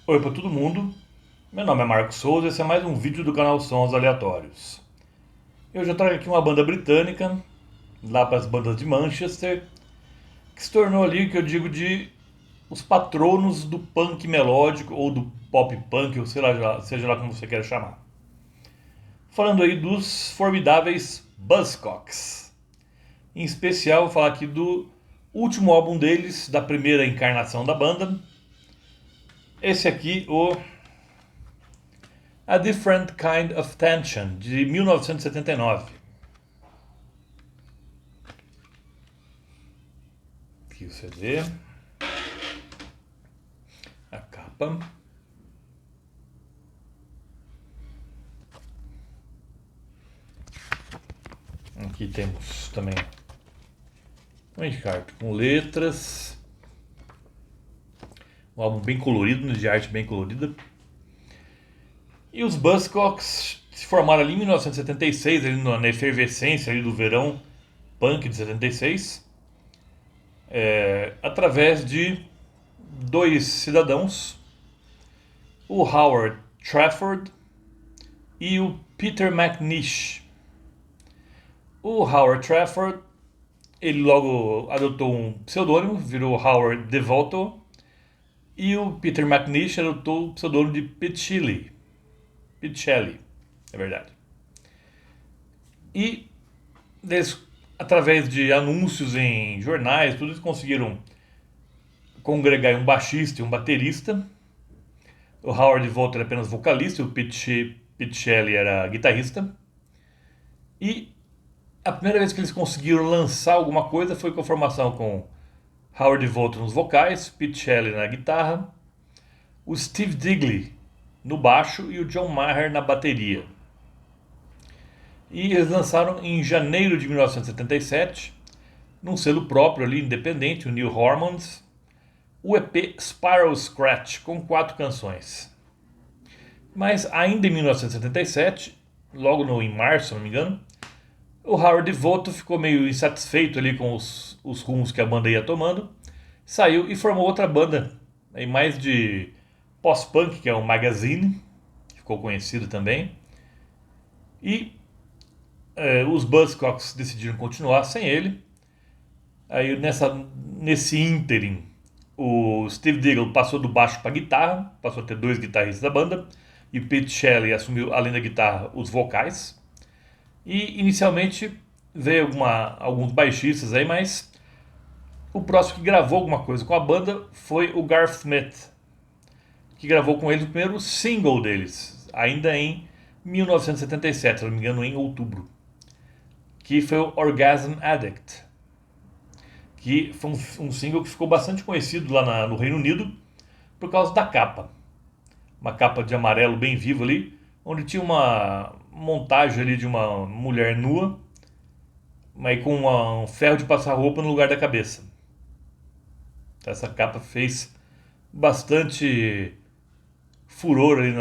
Oi para todo mundo, meu nome é Marcos Souza e esse é mais um vídeo do canal Sons Aleatórios. Eu já trago aqui uma banda britânica, lá para as bandas de Manchester, que se tornou ali o que eu digo de os patronos do punk melódico ou do pop punk, ou seja lá como você quer chamar. Falando aí dos formidáveis Buzzcocks. Em especial, vou falar aqui do último álbum deles, da primeira encarnação da banda. Esse aqui, o A Different Kind of Tension, de 1979. Aqui o CD, a capa. Aqui temos também um encarte com letras. Um álbum bem colorido, de arte bem colorida. E os Buzzcocks se formaram ali em 1976, ali na efervescência ali do verão punk de 76, através de dois cidadãos, o Howard Trafford e o Peter McNish. O Howard Trafford, ele logo adotou um pseudônimo, virou Howard Devoto, e o Peter McNish adotou o pseudônimo de Picelli, é verdade. E eles, através de anúncios em jornais, tudo eles conseguiram congregar um baixista e um baterista. O Howard Devoto era apenas vocalista e o Picelli era guitarrista. E a primeira vez que eles conseguiram lançar alguma coisa foi com a formação com Howard Devoto nos vocais, Picelli na guitarra, o Steve Digley no baixo e o John Maher na bateria. E eles lançaram em janeiro de 1977, num selo próprio ali, independente, o New Hormones, o EP Spiral Scratch, com 4 canções. Mas ainda em 1977, logo em março, se não me engano, o Howard Devoto ficou meio insatisfeito ali com os rumos que a banda ia tomando, saiu e formou outra banda, aí mais de pós-punk, que é o Magazine, ficou conhecido também. E os Buzzcocks decidiram continuar sem ele. Aí nesse ínterim, o Steve Diggle passou do baixo para guitarra, passou a ter 2 guitarristas da banda, e o Pete Shelley assumiu, além da guitarra, os vocais. E inicialmente veio alguns baixistas aí, mas o próximo que gravou alguma coisa com a banda foi o Garth Smith, que gravou com eles o primeiro single deles, ainda em 1977, se não me engano, em outubro, que foi o Orgasm Addict, que foi um single que ficou bastante conhecido lá no Reino Unido por causa da capa. Uma capa de amarelo bem vivo ali, onde tinha uma montagem ali de uma mulher nua, mas com um ferro de passar roupa no lugar da cabeça. Essa capa fez bastante furor ali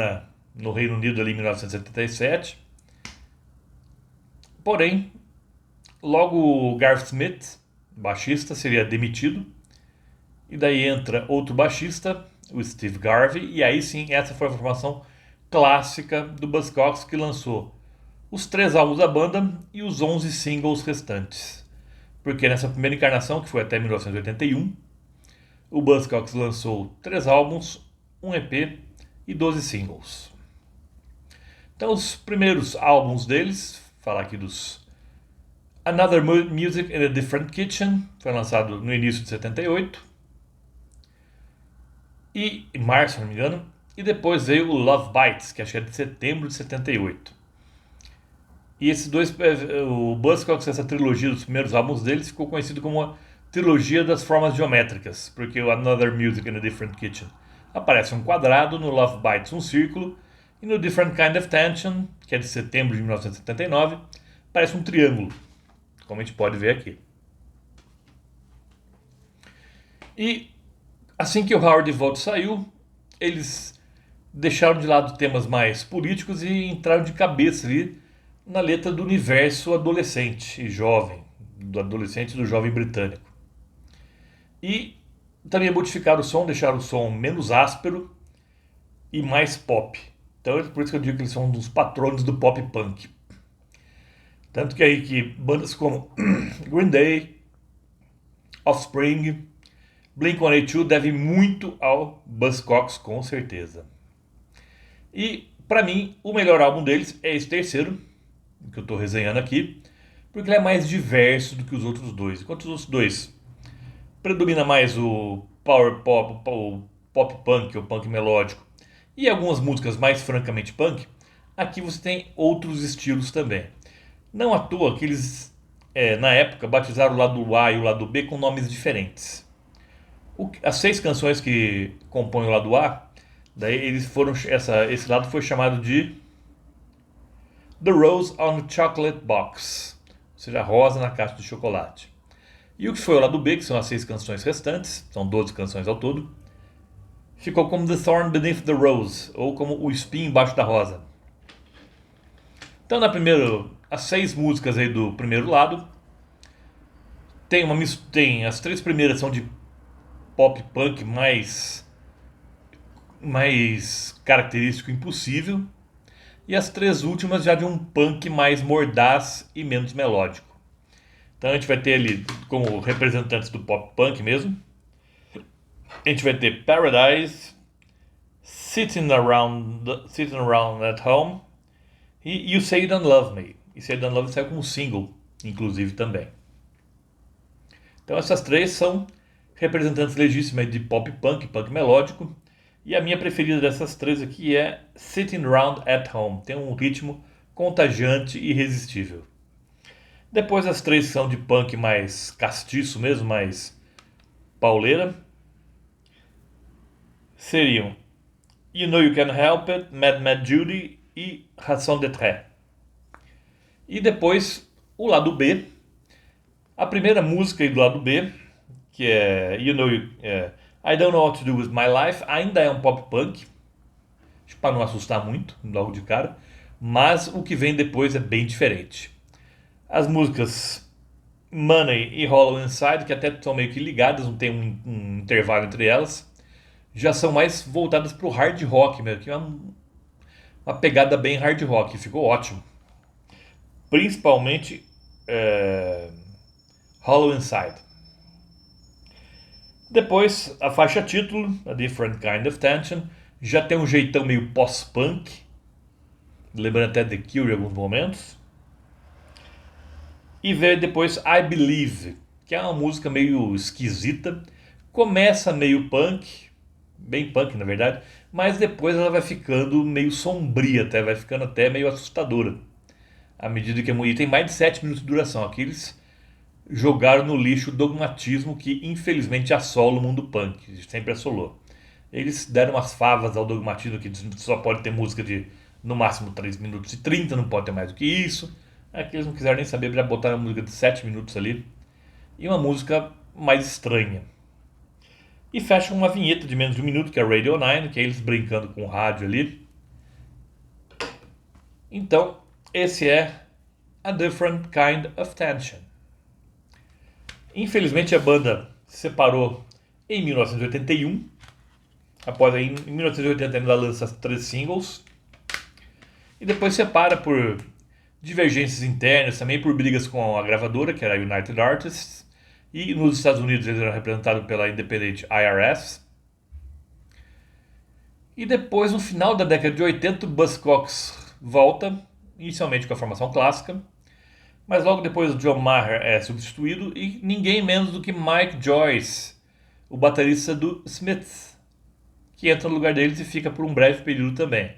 no Reino Unido ali em 1977. Porém, logo o Garth Smith, baixista, seria demitido. E daí entra outro baixista, o Steve Garvey, e aí sim, essa foi a formação clássica do Buzzcocks, que lançou os 3 álbuns da banda e os 11 singles restantes. Porque nessa primeira encarnação, que foi até 1981, o Buzzcocks lançou 3 álbuns, um EP e 12 singles. Então, os primeiros álbuns deles, falar aqui dos Another Music in a Different Kitchen, foi lançado no início de 78, e em março, se não me engano, e depois veio o Love Bites, que acho que é de setembro de 78. E esses dois, o Buzzcocks, essa trilogia dos primeiros álbuns deles, ficou conhecido como a trilogia das formas geométricas, porque o Another Music in a Different Kitchen aparece um quadrado, no Love Bites um círculo, e no Different Kind of Tension, que é de setembro de 1979, aparece um triângulo, como a gente pode ver aqui. E assim que o Howard Devoto saiu, eles deixaram de lado temas mais políticos e entraram de cabeça ali na letra do universo adolescente e jovem, do adolescente e do jovem britânico. E também modificaram o som, deixaram o som menos áspero e mais pop. Então é por isso que eu digo que eles são um dos patronos do pop punk. Tanto que aí que bandas como Green Day, Offspring, Blink-182 devem muito ao Buzzcocks, com certeza. E para mim, o melhor álbum deles é esse terceiro, que eu estou resenhando aqui, porque ele é mais diverso do que os outros dois. Enquanto os outros dois predomina mais o power pop, o pop punk, o punk melódico, e algumas músicas mais francamente punk, aqui você tem outros estilos também. Não à toa que eles, na época, batizaram o lado A e o lado B com nomes diferentes. As 6 canções que compõem o lado A, daí eles foram, esse lado foi chamado de The Rose on the Chocolate Box, ou seja, a rosa na caixa de chocolate. E o que foi o lado B, que são as 6 canções restantes, são 12 canções ao todo, ficou como The Thorn Beneath the Rose, ou como O Espinho Embaixo da Rosa. Então, as 6 músicas aí do primeiro lado, tem as 3 primeiras são de pop punk mais característico impossível, e as 3 últimas já de um punk mais mordaz e menos melódico. Então a gente vai ter ali como representantes do pop punk mesmo. A gente vai ter Paradise, Sitting Around at Home e You Say You Don't Love Me. E Say You Don't Love Me saiu como single, inclusive também. Então essas 3 são representantes legítimas de pop punk, punk melódico. E a minha preferida dessas 3 aqui é Sitting Around at Home. Tem um ritmo contagiante e irresistível. Depois as 3 são de punk mais castiço mesmo, mais pauleira. Seriam You Know You Can't Help It, Mad Mad Judy e Raison d'être. E depois o lado B. A primeira música aí do lado B, que é I Don't Know What to Do With My Life, ainda é um pop punk, para não assustar muito logo de cara, mas o que vem depois é bem diferente. As músicas Money e Hollow Inside, que até são meio que ligadas, não tem um intervalo entre elas, já são mais voltadas para o hard rock mesmo, que é uma pegada bem hard rock, ficou ótimo. Principalmente Hollow Inside. Depois, a faixa título, A Different Kind of Tension, já tem um jeitão meio pós-punk, lembrando até The Cure em alguns momentos. E veio depois I Believe, que é uma música meio esquisita, começa meio punk, bem punk na verdade, mas depois ela vai ficando meio sombria, até vai ficando até meio assustadora. À medida que e tem mais de 7 minutos de duração. Aqui eles jogaram no lixo o dogmatismo que infelizmente assola o mundo punk, sempre assolou. Eles deram umas favas ao dogmatismo que só pode ter música de no máximo 3 minutos e 30, não pode ter mais do que isso. Aqui eles não quiseram nem saber, já botaram uma música de 7 minutos ali e uma música mais estranha. E fecha uma vinheta de menos de 1 minuto, que é Radio 9, que é eles brincando com o rádio ali. Então, esse é A Different Kind of Tension. Infelizmente a banda se separou em 1981. Após aí, em 1980 ela lança 3 singles. E depois separa por divergências internas, também por brigas com a gravadora, que era a United Artists. E nos Estados Unidos eles eram representados pela independente IRS. E depois, no final da década de 80, o Buzzcocks volta, inicialmente com a formação clássica. Mas logo depois o John Maher é substituído e ninguém menos do que Mike Joyce, o baterista do Smiths, que entra no lugar deles e fica por um breve período também.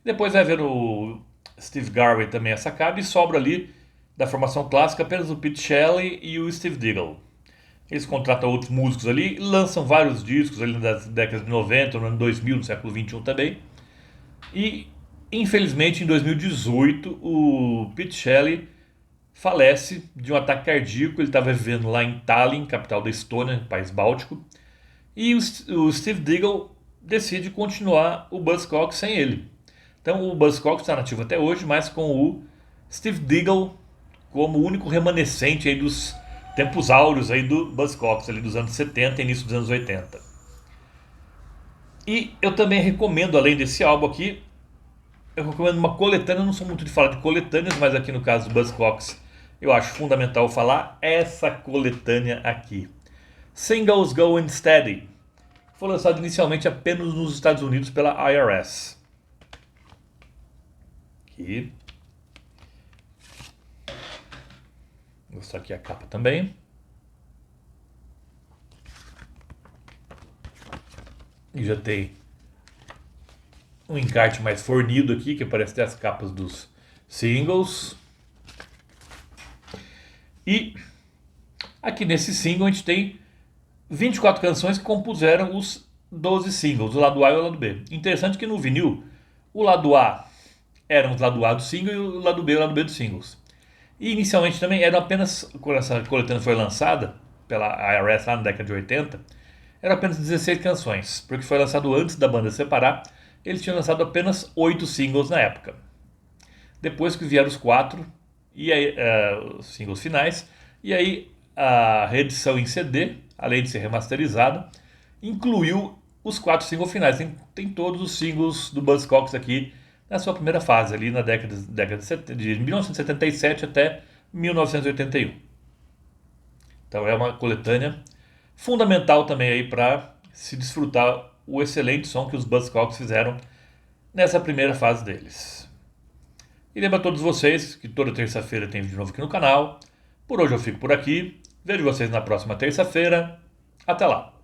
Depois vai ver o Steve Garvey também é sacado e sobra ali da formação clássica apenas o Pete Shelley e o Steve Diggle. Eles contratam outros músicos ali, lançam vários discos ali das décadas de 90, no ano 2000, no século 21 também. E, infelizmente, em 2018, o Pete Shelley falece de um ataque cardíaco. Ele estava vivendo lá em Tallinn, capital da Estônia, país báltico. E o Steve Diggle decide continuar o Buzzcocks sem ele. Então o Buzzcocks está nativo até hoje, mas com o Steve Diggle como o único remanescente aí dos tempos áureos aí do Buzzcocks, ali dos anos 70 e início dos anos 80. E eu também recomendo, além desse álbum aqui, eu recomendo uma coletânea. Eu não sou muito de falar de coletâneas, mas aqui no caso do Buzzcocks eu acho fundamental falar essa coletânea aqui. Singles Going Steady. Foi lançado inicialmente apenas nos Estados Unidos pela IRS. Aqui. Vou mostrar aqui a capa também. E já tem um encarte mais fornido aqui, que aparece até as capas dos singles. E aqui nesse single a gente tem 24 canções que compuseram os 12 singles, o lado A e o lado B. Interessante que no vinil, o lado A era o lado A do single e o lado B dos singles. E inicialmente também eram apenas, quando essa coletânea foi lançada pela IRS lá na década de 80, eram apenas 16 canções, porque foi lançado antes da banda separar. Eles tinham lançado apenas 8 singles na época. Depois que vieram os 4 e aí, os singles finais, e aí a reedição em CD, além de ser remasterizada, incluiu os 4 singles finais. Tem todos os singles do Buzzcocks aqui na sua primeira fase, ali na década de 1977 até 1981. Então é uma coletânea fundamental também aí para se desfrutar o excelente som que os Buzzcocks fizeram nessa primeira fase deles. E lembro a todos vocês que toda terça-feira tem vídeo novo aqui no canal. Por hoje eu fico por aqui. Vejo vocês na próxima terça-feira. Até lá!